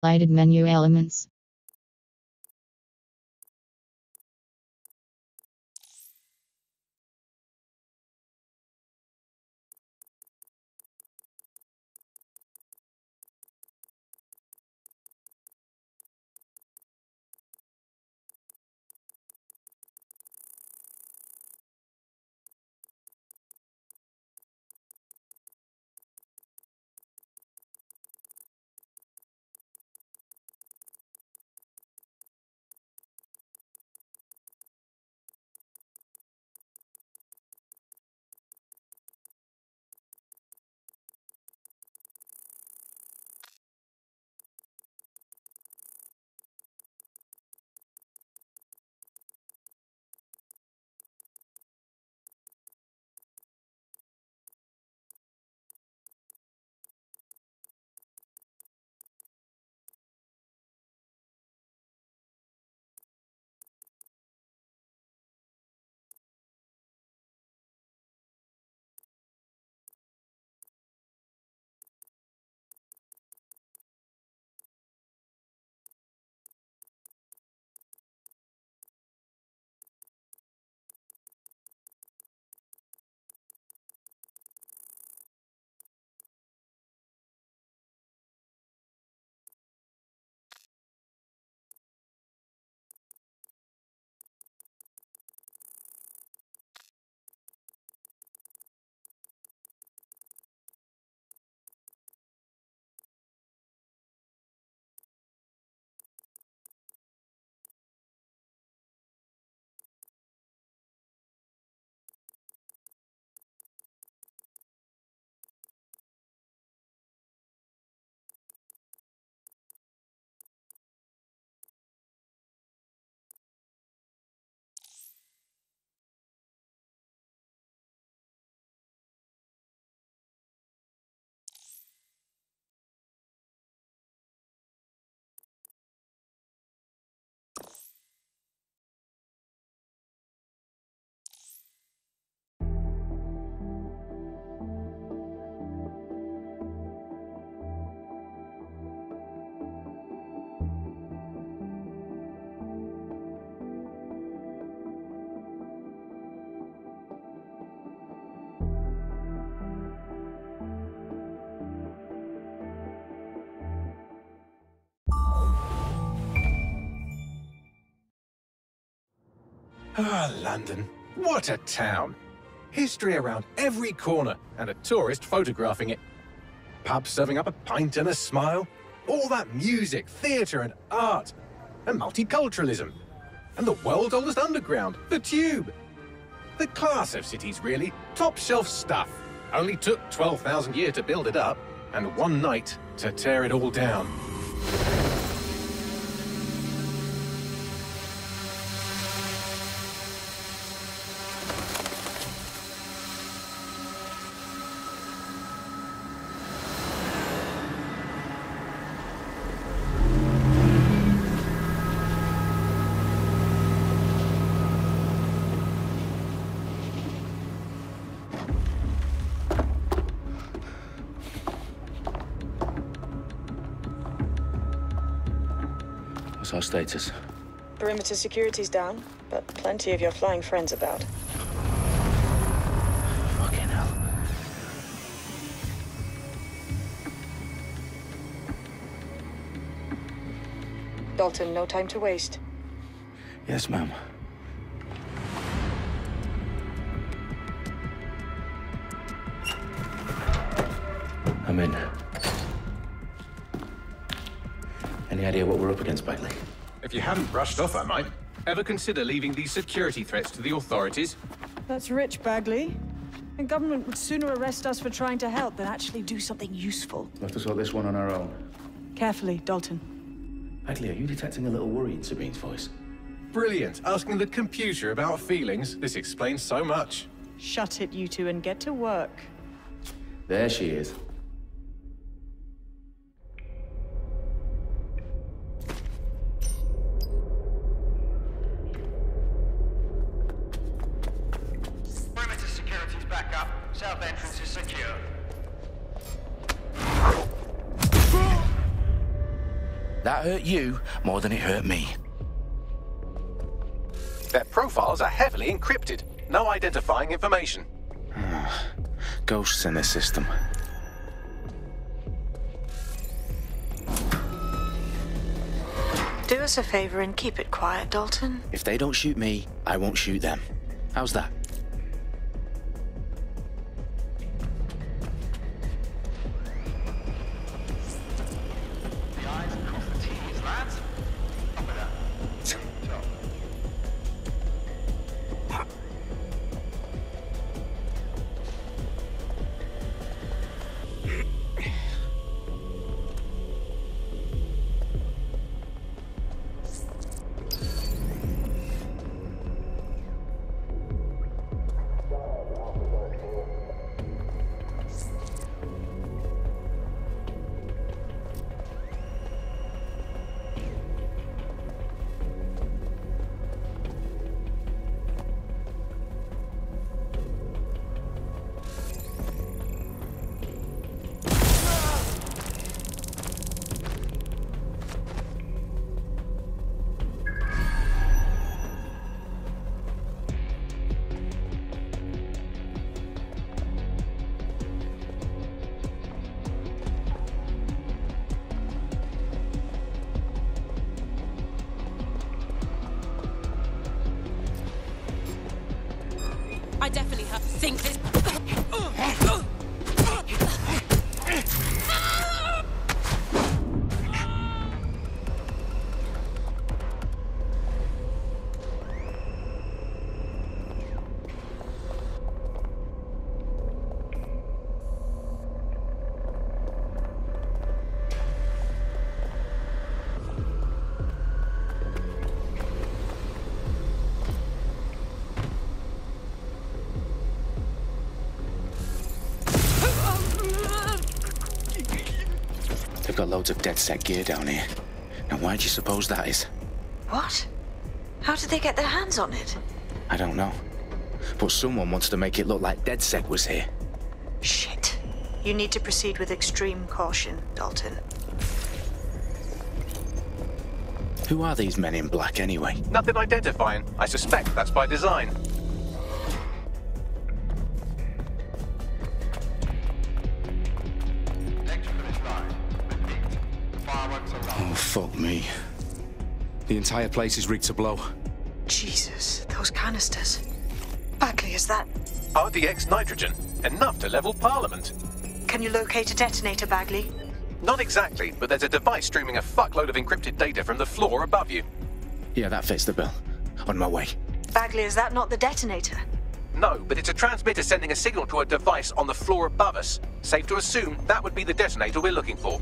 Lighted menu elements. Ah, London. What a town. History around every corner and a tourist photographing it. Pubs serving up a pint and a smile. All that music, theatre and art. And multiculturalism. And the world's oldest underground, the Tube. The class of cities, really. Top shelf stuff. Only took 12,000 years to build it up, and one night to tear it all down. What's our status? Perimeter security's down, but plenty of your flying friends about. Fucking hell. Dalton, no time to waste. Yes, ma'am. I'm in. Any idea what we're up against, Bagley? If you hadn't brushed off, I might. Ever consider leaving these security threats to the authorities? That's rich, Bagley. The government would sooner arrest us for trying to help than actually do something useful. We'll have to sort this one on our own. Carefully, Dalton. Bagley, are you detecting a little worry in Sabine's voice? Brilliant. Asking the computer about feelings. This explains so much. Shut it, you two, and get to work. There she is. Perimeter security's back up. South entrance is secure. That hurt you more than it hurt me. Their profiles are heavily encrypted. No identifying information. Ghosts in the system. Do us a favor and keep it quiet, Dalton. If they don't shoot me, I won't shoot them. How's that? The I's cross the T's, lads. Up with that. Top. I definitely have to think this. They've got loads of DedSec gear down here. Now why do you suppose that is? What? How did they get their hands on it? I don't know. But someone wants to make it look like DedSec was here. Shit. You need to proceed with extreme caution, Dalton. Who are these men in black anyway? Nothing identifying. I suspect that's by design. Next finish line. Repeat. Fireworks are Oh, fuck me. The entire place is rigged to blow. Jesus, those canisters. Bagley, is that... RDX nitrogen. Enough to level Parliament. Can you locate a detonator, Bagley? Not exactly, but there's a device streaming a fuckload of encrypted data from the floor above you. Yeah, that fits the bill. On my way. Bagley, is that not the detonator? No, but it's a transmitter sending a signal to a device on the floor above us. Safe to assume that would be the detonator we're looking for.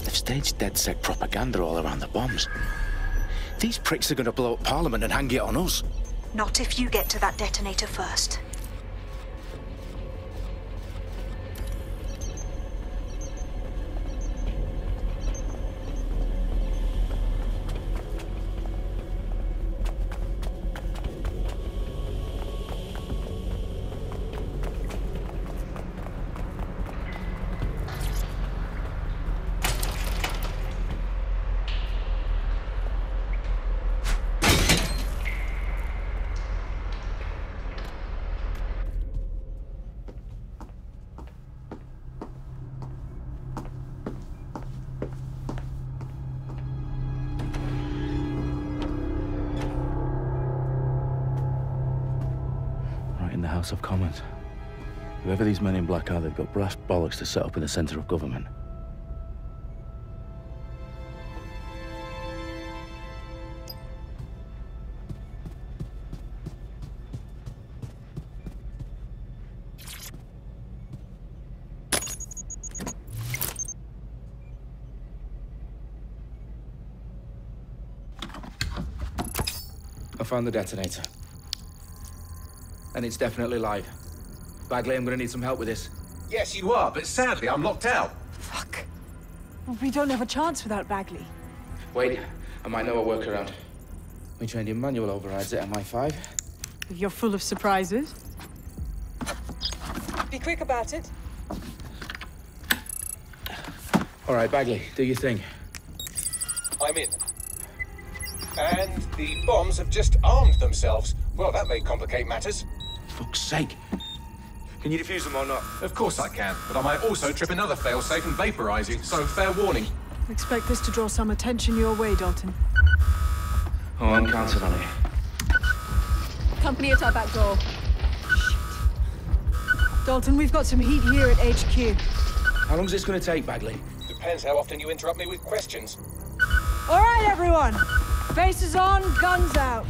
They've staged DedSec propaganda all around the bombs. These pricks are going to blow up Parliament and hang it on us. Not if you get to that detonator first. In the House of Commons. Whoever these men in black are, they've got brass bollocks to set up in the centre of government. I found the detonator. And it's definitely live. Bagley, I'm gonna need some help with this. Yes, you are, but sadly, I'm locked out. Fuck. Well, we don't have a chance without Bagley. Wait, I might know a workaround. We trained in manual overrides at MI5. You're full of surprises. Be quick about it. All right, Bagley, do your thing. I'm in. And the bombs have just armed themselves. Well, that may complicate matters. Fuck's sake. Can you defuse them or not? Of course I can, but I might also trip another failsafe and vaporize you, so fair warning. Expect this to draw some attention your way, Dalton. Oh, I'm counting on it. Company at our back door. Dalton, we've got some heat here at HQ. How long is this gonna take, Bagley? Depends how often you interrupt me with questions. All right, everyone. Faces on, guns out.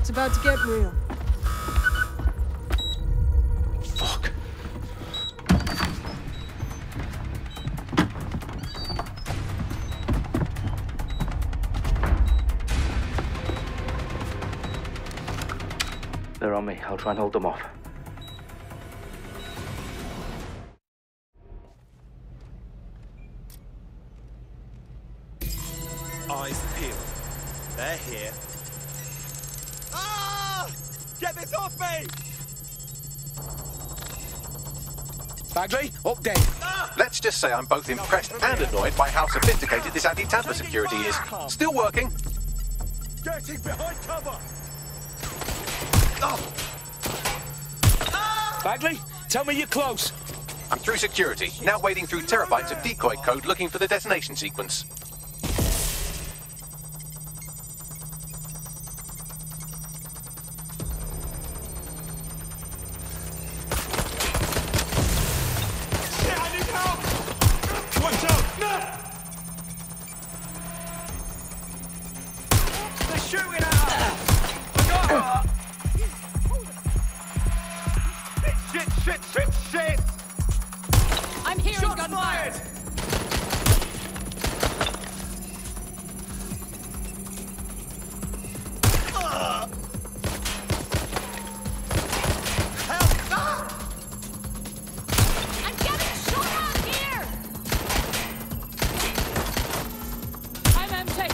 It's about to get real. Fuck. They're on me. I'll try and hold them off. Eyes peeled. They're here. Ah! Get this off me! Bagley, update. Let's just say I'm both impressed and annoyed by how sophisticated this anti-tamper security is. Still working. Getting behind cover! Oh! Bagley, tell me you're close. I'm through security, now wading through terabytes of decoy code looking for the detonation sequence. Shit, I need help! Watch out! No! They're shooting at us! Shit! I'm hearing Shots gunfire. fired! I'm getting shot at here. I'm empty.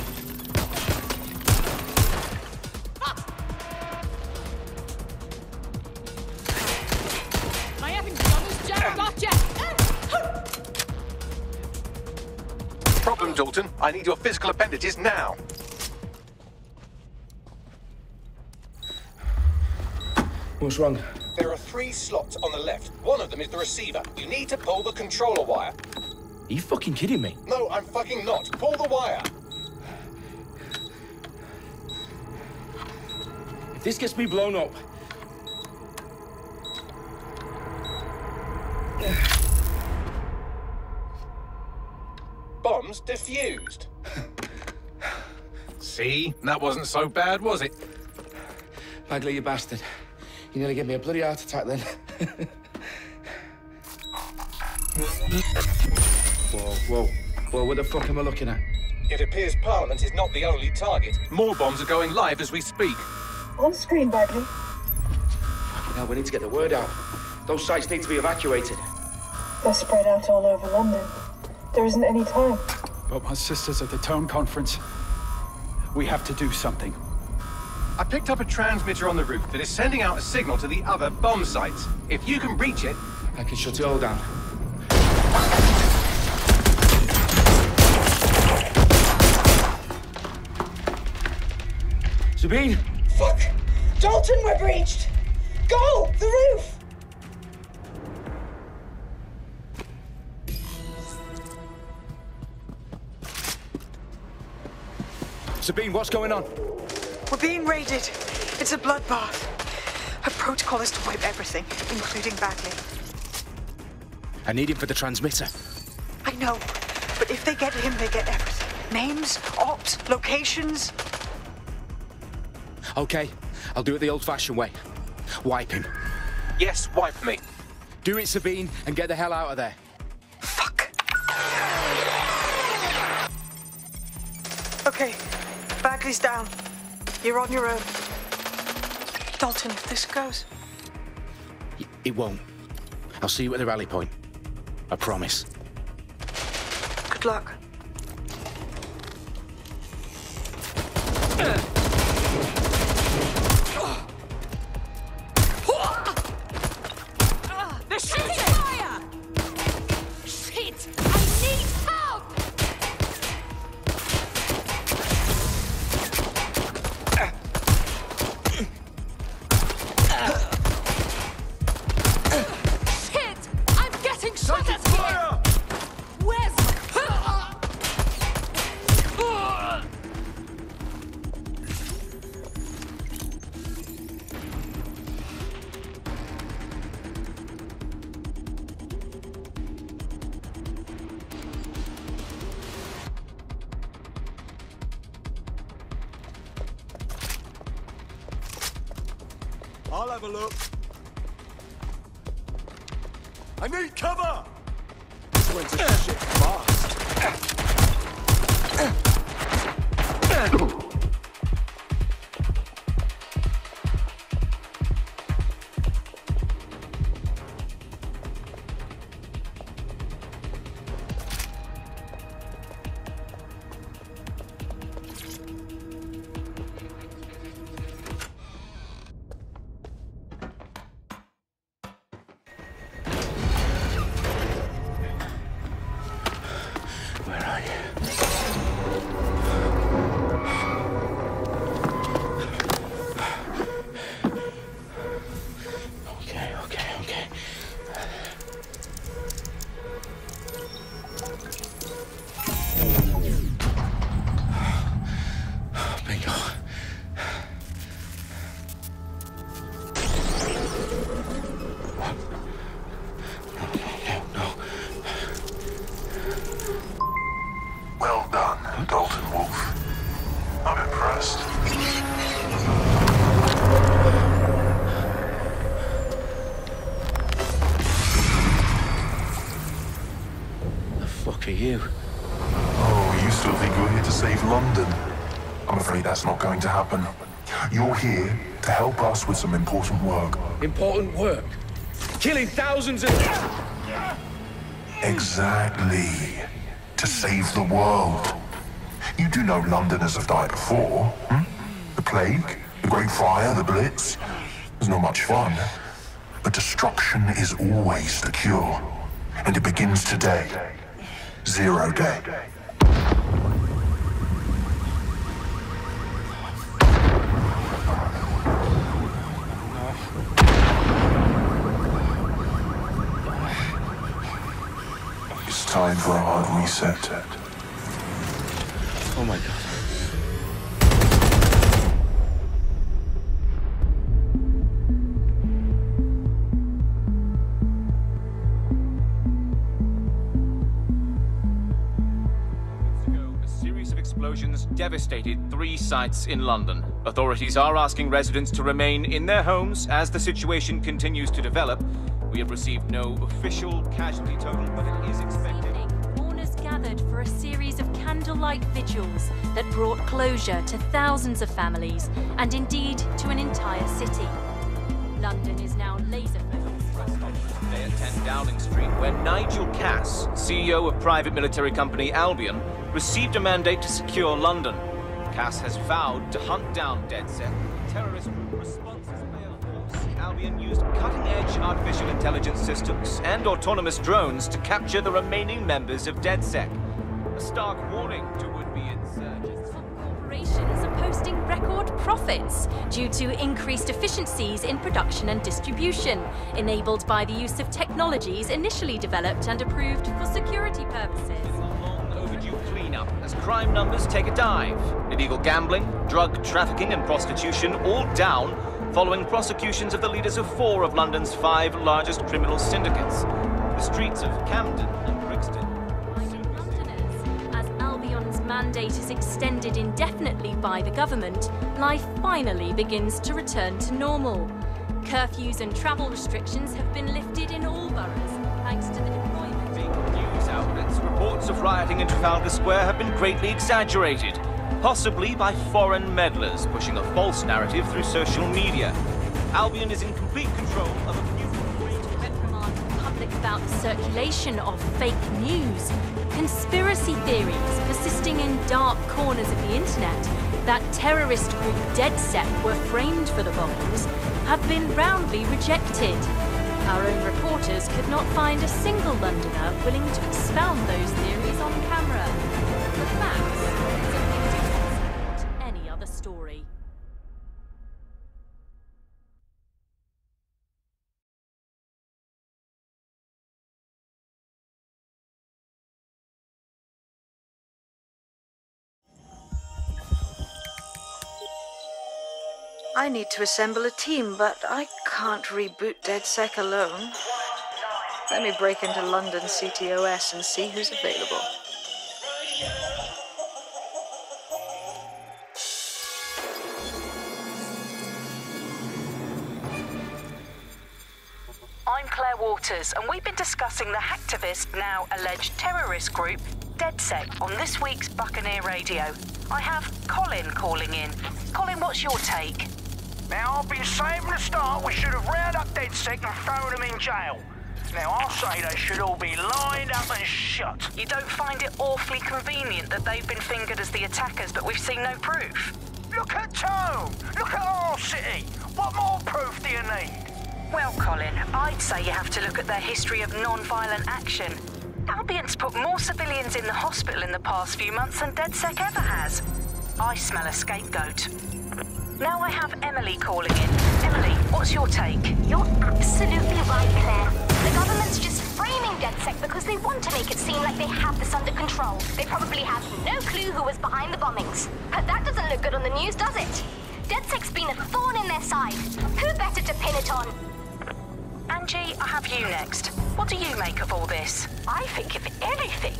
My effing gun is jammed. Gotcha. Problem, Dalton. I need your physical appendages now. What's wrong? There are 3 slots on the left. One of them is the receiver. You need to pull the controller wire. Are you fucking kidding me? No, I'm fucking not. Pull the wire. If this gets me blown up... Bombs defused. See? That wasn't so bad, was it? Bagley, you bastard. You nearly gave me a bloody heart attack then. Whoa. What the fuck am I looking at? It appears Parliament is not the only target. More bombs are going live as we speak. On screen, Bagley. Now we need to get the word out. Those sites need to be evacuated. They're spread out all over London. There isn't any time. But my sister's at the town conference. We have to do something. I picked up a transmitter on the roof that is sending out a signal to the other bomb sites. If you can reach it... I can shut it all down. Sabine! Fuck! Dalton, we're breached! Go! The roof! Sabine, what's going on? We're being raided. It's a bloodbath. Her protocol is to wipe everything, including Bagley. I need him for the transmitter. I know, but if they get him, they get everything. Names, ops, locations. Okay, I'll do it the old-fashioned way. Wipe him. Yes, wipe me. Do it, Sabine, and get the hell out of there. Fuck. Okay, Bagley's down. You're on your own. Dalton, if this goes... It won't. I'll see you at the rally point. I promise. Good luck. They're shooting fire! Shit! I need help! Shit! I'm getting shot at here! Where's... I'll have a look. I need cover! This went to shit fast. Where are you? Okay. Bingo. No. Well done, Dalton Wolf. I'm impressed. The fuck are you? Oh, you still think you're here to save London? I'm afraid that's not going to happen. You're here to help us with some important work. Important work. Killing thousands of... Exactly. To save the world. You do know Londoners have died before, hmm? The Plague, the Great Fire, the Blitz. It's not much fun. But destruction is always the cure. And it begins today. Zero Day. It's time for a hard reset. Oh my God. A series of explosions devastated 3 sites in London. Authorities are asking residents to remain in their homes as the situation continues to develop. We have received no official casualty total, but it is expected. Mourners gathered for a series of candlelight vigils that brought closure to thousands of families and indeed to an entire city. London is now laser-focused. Today at 10 Downing Street, where Nigel Cass, CEO of private military company Albion, received a mandate to secure London. Cass has vowed to hunt down DedSec. Terrorist responses may of course. Albion used cutting-edge artificial intelligence systems and autonomous drones to capture the remaining members of DedSec. A stark warning to would-be insurgents. Corporations are posting record profits due to increased efficiencies in production and distribution, enabled by the use of technologies initially developed and approved for security purposes. Cleanup as crime numbers take a dive. Illegal gambling, drug trafficking and prostitution all down following prosecutions of the leaders of 4 of London's 5 largest criminal syndicates. The streets of Camden and Brixton. Londoners, as Albion's mandate is extended indefinitely by the government, life finally begins to return to normal. Curfews and travel restrictions have been lifted in all boroughs, thanks to the deployment. News outlets, reports of rioting in Trafalgar Square have been greatly exaggerated. possibly by foreign meddlers pushing a false narrative through social media. Albion is in complete control of a few... reprimand the public about the circulation of fake news, conspiracy theories persisting in dark corners of the internet that terrorist group DedSec were framed for the bombings have been roundly rejected. Our own reporters could not find a single Londoner willing to expound those theories on camera. The facts simply do not support any other story. I need to assemble a team, but I can't reboot DedSec alone. Let me break into London CTOS and see who's available. I'm Claire Waters, and we've been discussing the hacktivist, now alleged terrorist group, DedSec, on this week's Buccaneer Radio. I have Colin calling in. Colin, what's your take? Now, I've been saying from the start we should have rounded up DedSec and thrown them in jail. Now, I'll say they should all be lined up and shot. You don't find it awfully convenient that they've been fingered as the attackers, but we've seen no proof? Look at Tone! Look at our city! What more proof do you need? Well, Colin, I'd say you have to look at their history of non-violent action. Albion's put more civilians in the hospital in the past few months than DedSec ever has. I smell a scapegoat. Now I have Emily calling in. Emily, what's your take? You're absolutely right, Claire. The government's just framing DedSec because they want to make it seem like they have this under control. They probably have no clue who was behind the bombings. But that doesn't look good on the news, does it? DedSec's been a thorn in their side. Who better to pin it on? Angie, I have you next. What do you make of all this? I think, if anything,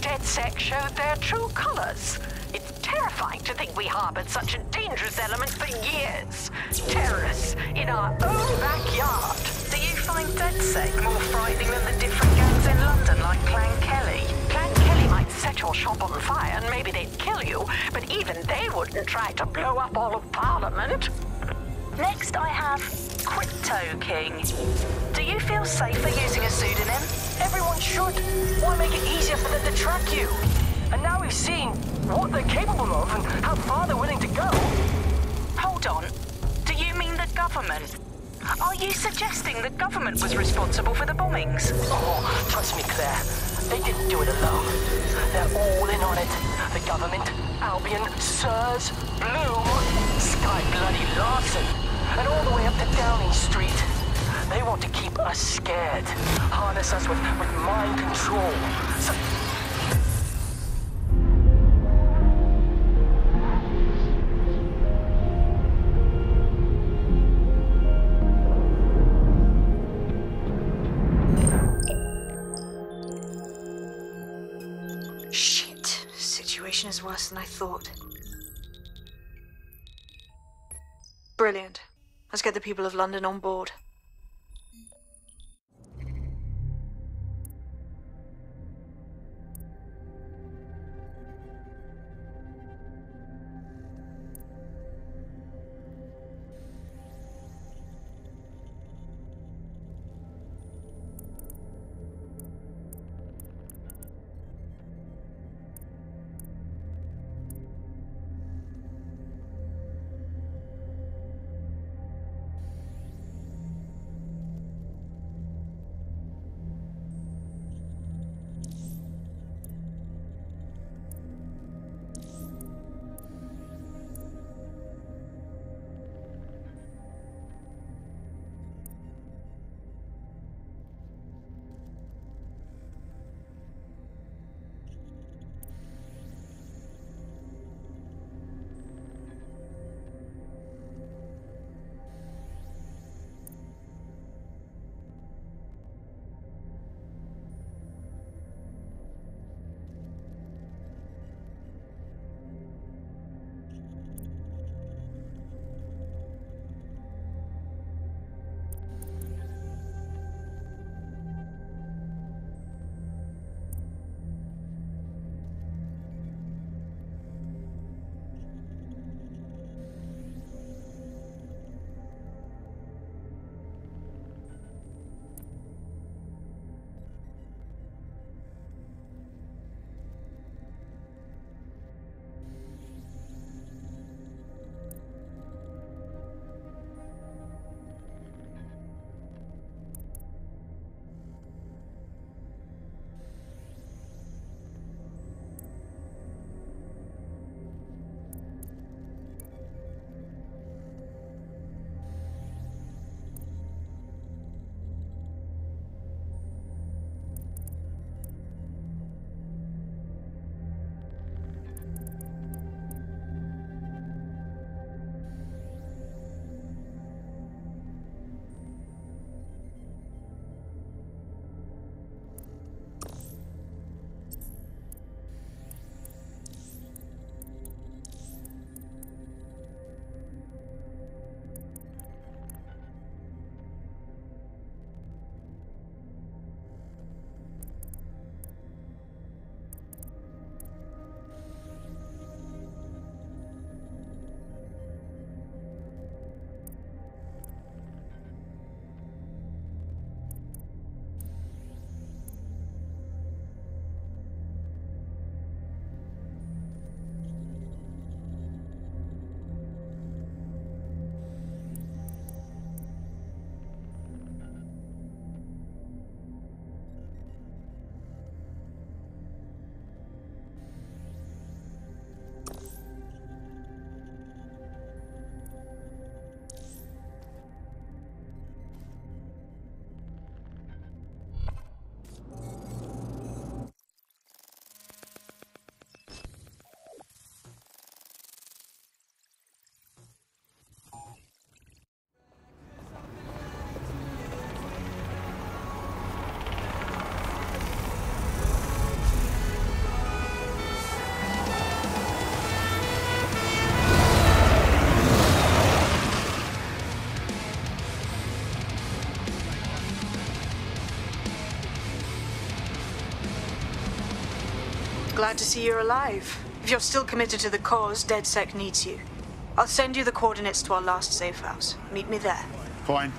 DedSec showed their true colors. It's terrifying to think we harbored such a dangerous element for years. Terrorists in our own backyard. Do you find DedSec more frightening than the different gangs in London, like Clan Kelly? Clan Kelly might set your shop on fire and maybe they'd kill you, but even they wouldn't try to blow up all of Parliament. Next, I have Crypto King. Do you feel safer using a pseudonym? Everyone should. Why make it easier for them to track you? And now we've seen what they're capable of and how far they're willing to go. Hold on. Do you mean the government? Are you suggesting the government was responsible for the bombings? Oh, trust me, Claire. They didn't do it alone. They're all in on it. The government, Albion, Sirs, Bloom, Sky Bloody Larson, and all the way up to Downing Street. They want to keep us scared. Harness us with mind control. So Is worse than I thought. Brilliant. Let's get the people of London on board. glad to see you're alive. If you're still committed to the cause, DedSec needs you. I'll send you the coordinates to our last safe house. Meet me there. Fine.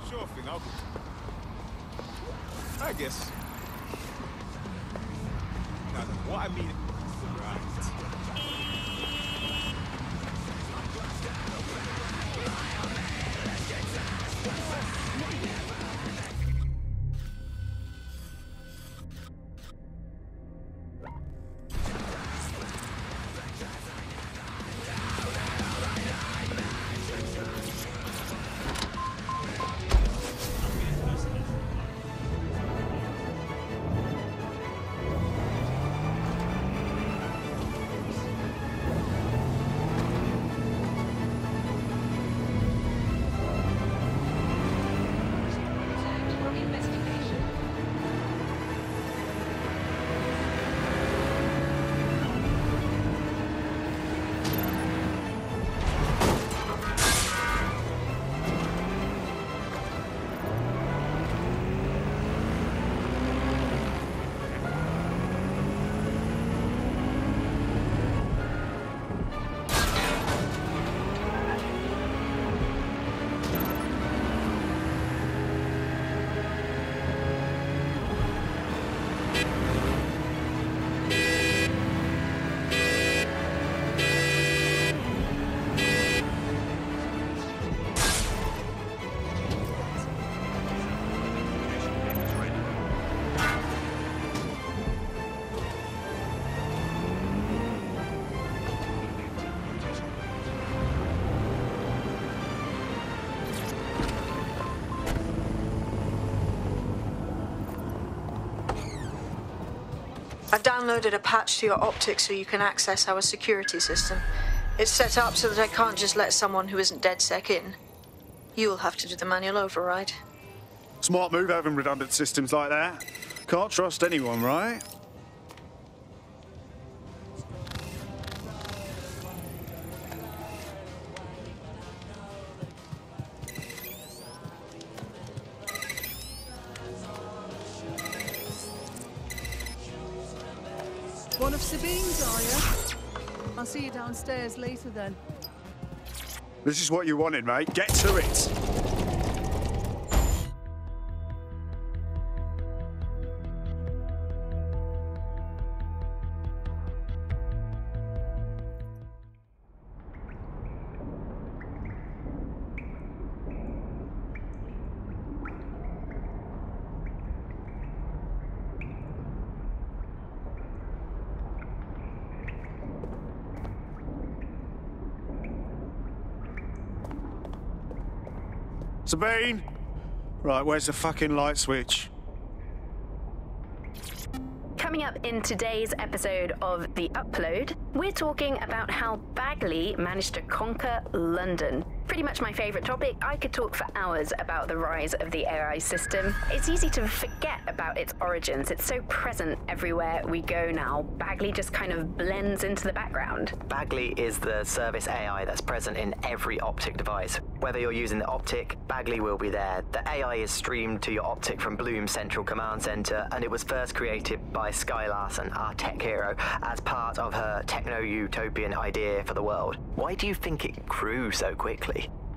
Sure thing, I guess. Now, what I mean, right. I've downloaded a patch to your optics so you can access our security system. It's set up so that I can't just let someone who isn't DedSec in. You'll have to do the manual override. Smart move having redundant systems like that. Can't trust anyone, right? One of Sabine's, are you? I'll see you downstairs later then. This is what you wanted, mate. Get to it. Sabine! Right, where's the fucking light switch? Coming up in today's episode of The Upload, we're talking about how Bagley managed to conquer London. Pretty much my favourite topic. I could talk for hours about the rise of the AI system. It's easy to forget about its origins. It's so present everywhere we go now. Bagley just kind of blends into the background. Bagley is the service AI that's present in every Optic device. Whether you're using the Optic, Bagley will be there. The AI is streamed to your Optic from Bloom's central command center, and it was first created by Skye Larson, our tech hero, as part of her techno-utopian idea for the world. Why do you think it grew so quickly?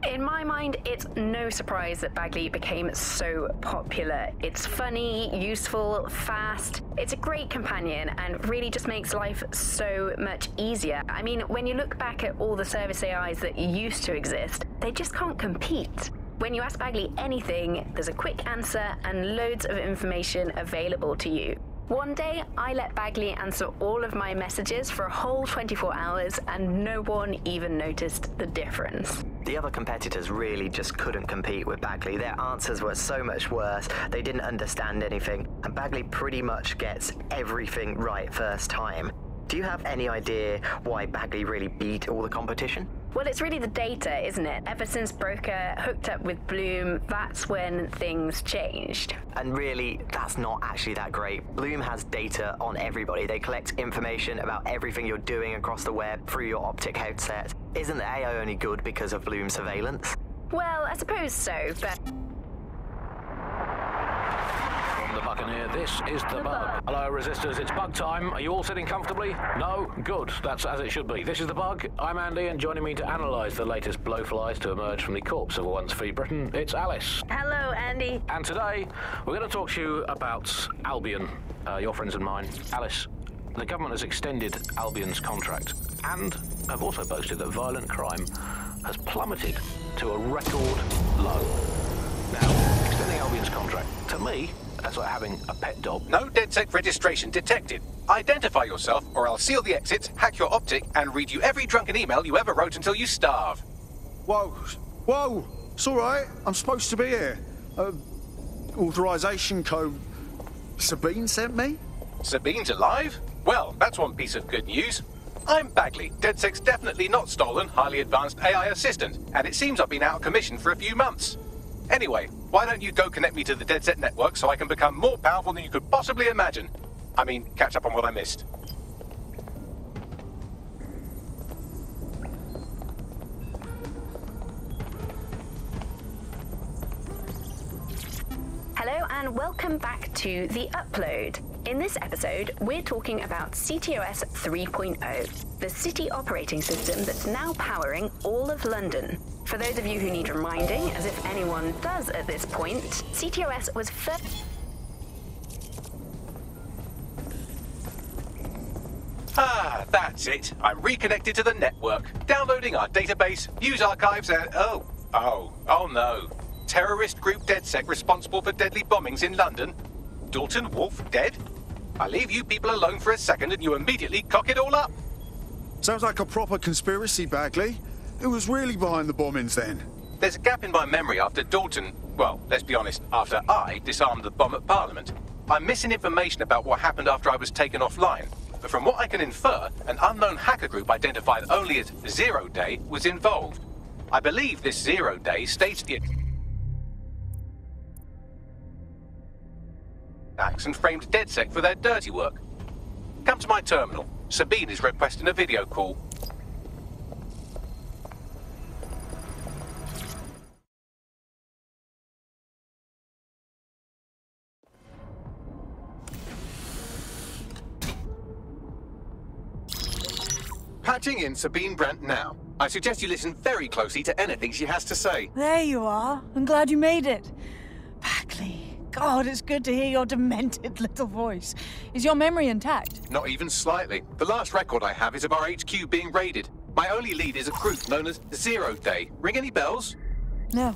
In my mind, it's no surprise that Bagley became so popular. It's funny, useful, fast. It's a great companion and really just makes life so much easier. I mean, when you look back at all the service AIs that used to exist, they just can't compete. When you ask Bagley anything, there's a quick answer and loads of information available to you. One day, I let Bagley answer all of my messages for a whole 24 hours, and no one even noticed the difference. The other competitors really just couldn't compete with Bagley. Their answers were so much worse, they didn't understand anything, and Bagley pretty much gets everything right first time. Do you have any idea why Bagley really beat all the competition? Well, it's really the data, isn't it? Ever since Broker hooked up with Bloom, that's when things changed. And really, that's not actually that great. Bloom has data on everybody. They collect information about everything you're doing across the web through your Optic headset. Isn't the AI only good because of Bloom's surveillance? Well, I suppose so, but... From the Buccaneer, this is the Bug. Hello, Resistors, it's Bug time. Are you all sitting comfortably? No? Good. That's as it should be. This is the Bug. I'm Andy, and joining me to analyse the latest blowflies to emerge from the corpse of a once free Britain, it's Alice. Hello, Andy. And today, we're going to talk to you about Albion, your friends and mine. Alice, the government has extended Albion's contract and have also boasted that violent crime has plummeted to a record low. Now, extending Albion's contract, to me, that's like having a pet dog. No DedSec registration detected. Identify yourself, or I'll seal the exits, hack your Optic, and read you every drunken email you ever wrote until you starve. Whoa. Whoa. It's all right. I'm supposed to be here. Authorization code Sabine sent me? Sabine's alive? Well, that's one piece of good news. I'm Bagley, DedSec's definitely not stolen, highly advanced AI assistant, and it seems I've been out of commission for a few months. Anyway, why don't you go connect me to the DedSec network so I can become more powerful than you could possibly imagine? I mean, catch up on what I missed. Hello and welcome back to The Upload. In this episode, we're talking about CTOS 3.0, the city operating system that's now powering all of London. For those of you who need reminding, as if anyone does at this point, CTOS was first... Ah, that's it. I'm reconnected to the network, downloading our database, news archives, and... Oh no. Terrorist group DedSec responsible for deadly bombings in London? Dalton Wolf dead? I leave you people alone for a second and you immediately cock it all up. Sounds like a proper conspiracy, Bagley. Who was really behind the bombings then? There's a gap in my memory after Dalton... Well, let's be honest, after I disarmed the bomb at Parliament. I'm missing information about what happened after I was taken offline. But from what I can infer, an unknown hacker group identified only as Zero Day was involved. I believe this Zero Day states the attacks and framed DedSec for their dirty work. Come to my terminal. Sabine is requesting a video call. Patching in Sabine Brandt now. I suggest you listen very closely to anything she has to say. There you are. I'm glad you made it. Bagley. God, it's good to hear your demented little voice. Is your memory intact? Not even slightly. The last record I have is of our HQ being raided. My only lead is a group known as Zero Day. Ring any bells? No.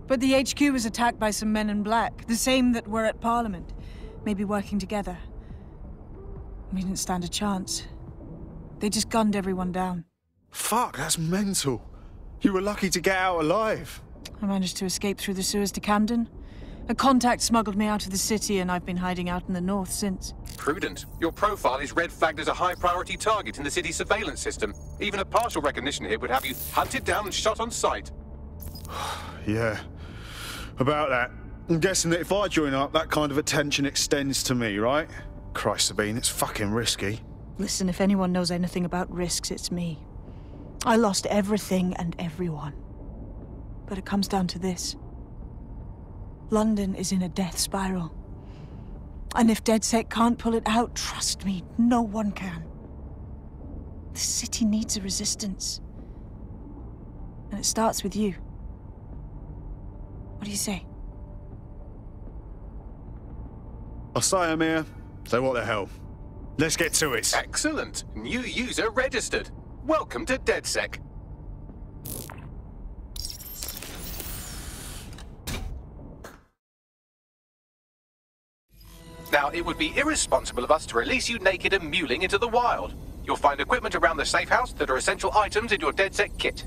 But the HQ was attacked by some men in black, the same that were at Parliament. Maybe working together. We didn't stand a chance. They just gunned everyone down. Fuck, that's mental. You were lucky to get out alive. I managed to escape through the sewers to Camden. A contact smuggled me out of the city, and I've been hiding out in the north since. Prudent. Your profile is red flagged as a high-priority target in the city's surveillance system. Even a partial recognition here would have you hunted down and shot on sight. Yeah, about that. I'm guessing that if I join up, that kind of attention extends to me, right? Christ, Sabine, it's fucking risky. Listen, if anyone knows anything about risks, it's me. I lost everything and everyone. But it comes down to this. London is in a death spiral. And if DedSec can't pull it out, trust me, no one can. The city needs a resistance. And it starts with you. What do you say? I'll say, Amir. So what the hell? Let's get to it. Excellent. New user registered. Welcome to DedSec. Now, it would be irresponsible of us to release you naked and mewling into the wild. You'll find equipment around the safe house that are essential items in your DedSec kit.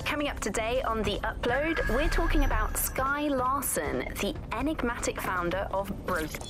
Coming up today on The Upload, we're talking about Skye Larson, the enigmatic founder of Broken.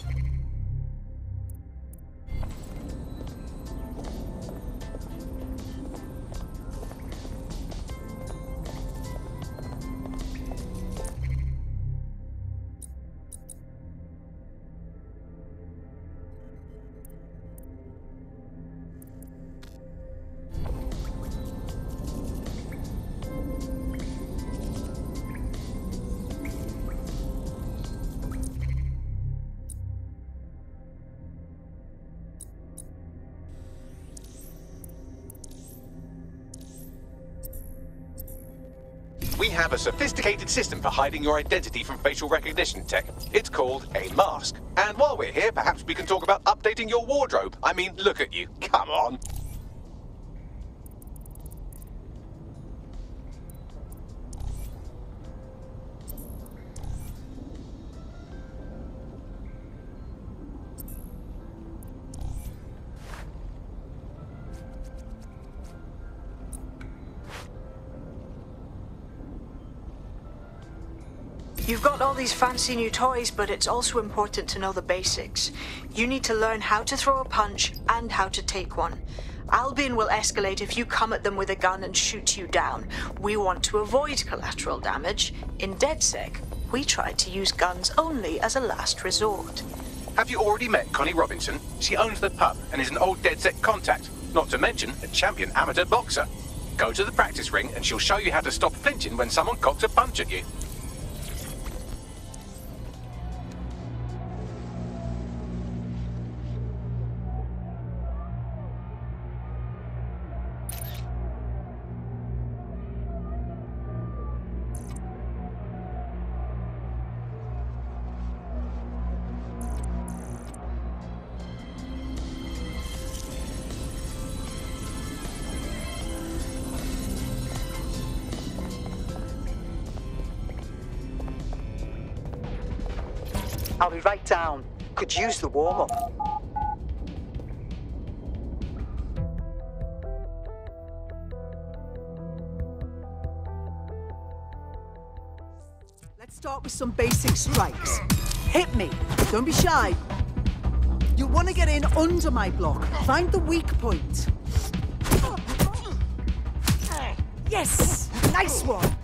We have a sophisticated system for hiding your identity from facial recognition tech. It's called a mask. And while we're here, perhaps we can talk about updating your wardrobe. I mean, look at you. Come on. You've got all these fancy new toys, but it's also important to know the basics. You need to learn how to throw a punch and how to take one. Albion will escalate if you come at them with a gun and shoot you down. We want to avoid collateral damage. In DedSec, we try to use guns only as a last resort. Have you already met Connie Robinson? She owns the pub and is an old DedSec contact, not to mention a champion amateur boxer. Go to the practice ring and she'll show you how to stop flinching when someone cocks a punch at you. I'll be right down. Could use the warm-up. Let's start with some basic strikes. Hit me. Don't be shy. You'll want to get in under my block. Find the weak point. Yes! Nice one!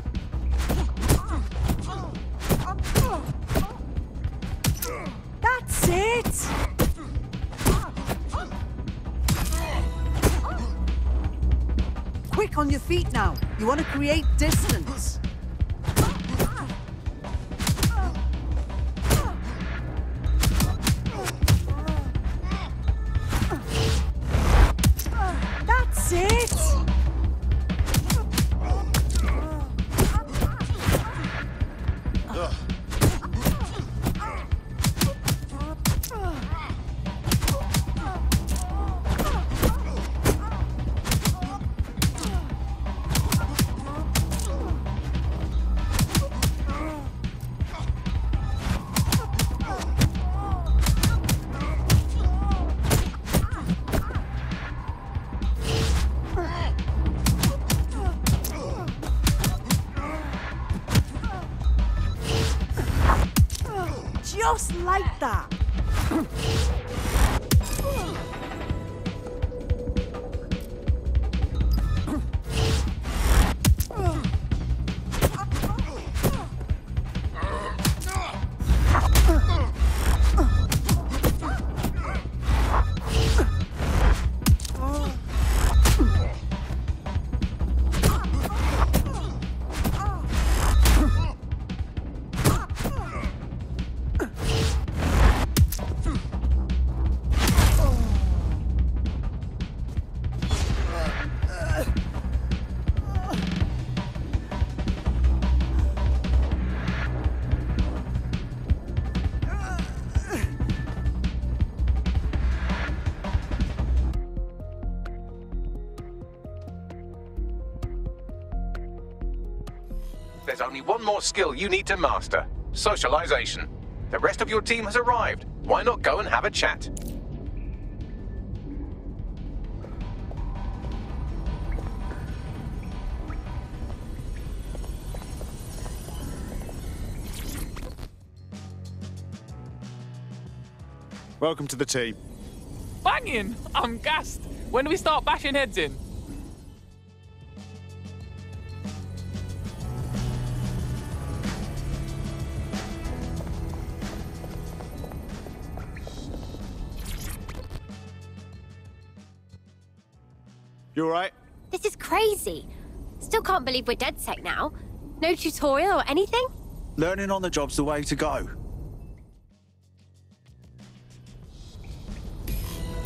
That's it! Quick on your feet now. You want to create distance. That's it! Just like that. There's only one more skill you need to master. Socialization. The rest of your team has arrived. Why not go and have a chat? Welcome to the team. Banging! I'm gassed. When do we start bashing heads in? You alright? This is crazy. Still can't believe we're DedSec now. No tutorial or anything? Learning on the job's the way to go.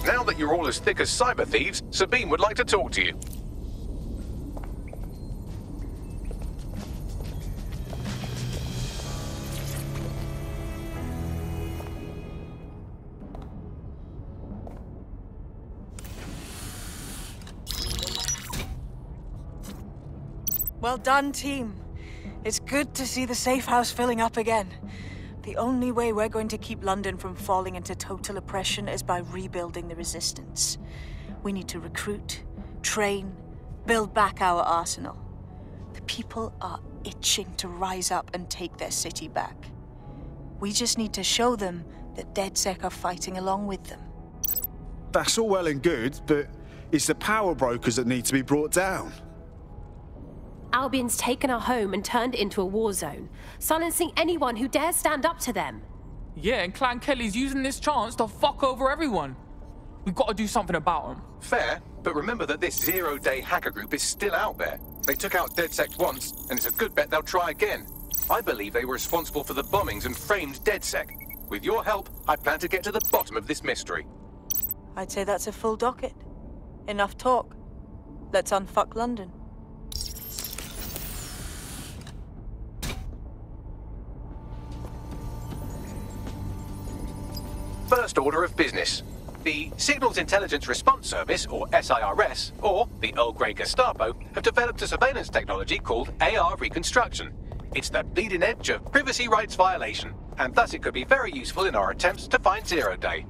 Now that you're all as thick as cyber thieves, Sabine would like to talk to you. Well done, team. It's good to see the safe house filling up again. The only way we're going to keep London from falling into total oppression is by rebuilding the resistance. We need to recruit, train, build back our arsenal. The people are itching to rise up and take their city back. We just need to show them that DedSec are fighting along with them. That's all well and good, but it's the power brokers that need to be brought down. Albion's taken our home and turned it into a war zone, silencing anyone who dares stand up to them. Yeah, and Clan Kelly's using this chance to fuck over everyone. We've got to do something about them. Fair, but remember that this zero-day hacker group is still out there. They took out DedSec once, and it's a good bet they'll try again. I believe they were responsible for the bombings and framed DedSec. With your help, I plan to get to the bottom of this mystery. I'd say that's a full docket. Enough talk. Let's unfuck London. First order of business. The Signals Intelligence Response Service, or SIRS, or the Earl Grey Gestapo, have developed a surveillance technology called AR Reconstruction. It's the bleeding edge of privacy rights violation. and thus it could be very useful in our attempts to find Zero Day.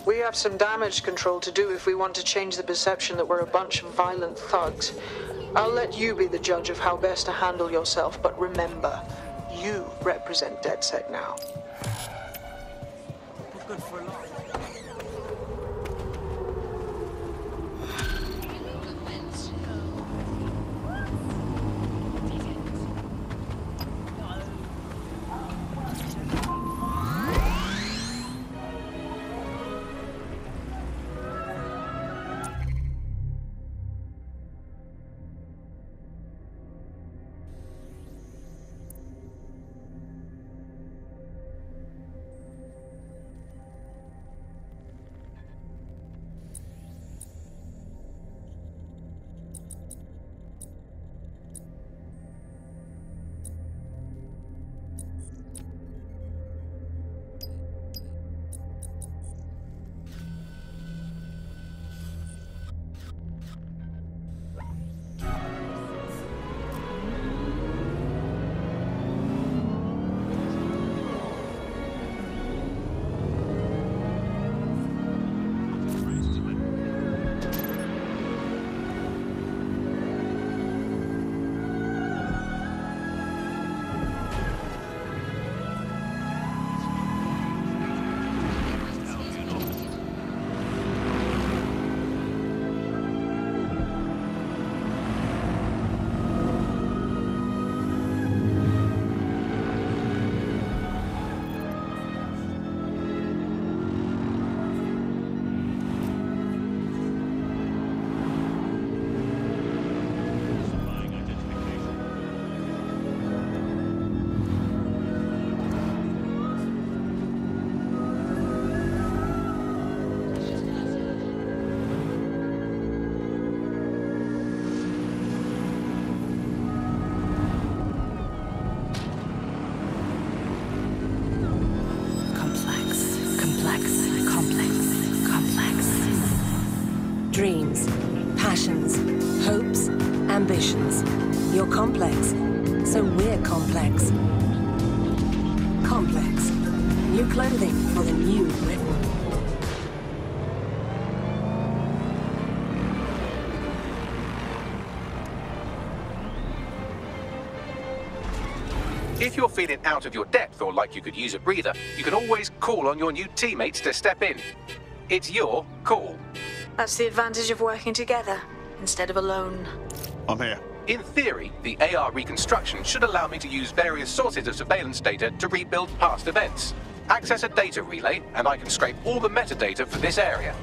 We have some damage control to do if we want to change the perception that we're a bunch of violent thugs. I'll let you be the judge of how best to handle yourself, but remember, you represent DedSec now. Good for a lot. Dreams, passions, hopes, ambitions. You're complex, so we're complex. Complex. New clothing for the new Britain. If you're feeling out of your depth or like you could use a breather, you can always call on your new teammates to step in. It's your call. That's the advantage of working together, instead of alone. I'm here. In theory, the AR reconstruction should allow me to use various sources of surveillance data to rebuild past events. Access a data relay, and I can scrape all the metadata for this area.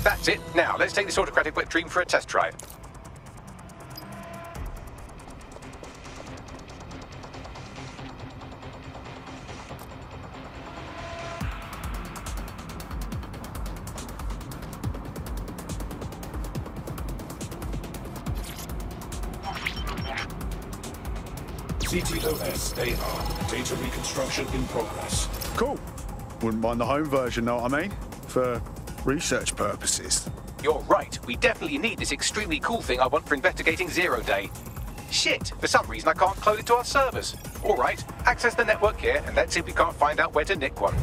That's it. Now, let's take this autocratic wet dream for a test drive. CTOS AR. Data reconstruction in progress. Cool. Wouldn't mind the home version, know what I mean? For research purposes. You're right. We definitely need this extremely cool thing I want for investigating Zero Day. Shit, for some reason I can't clone it to our servers. All right, access the network here and let's see if we can't find out where to nick one.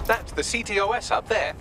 That's the CTOS up there.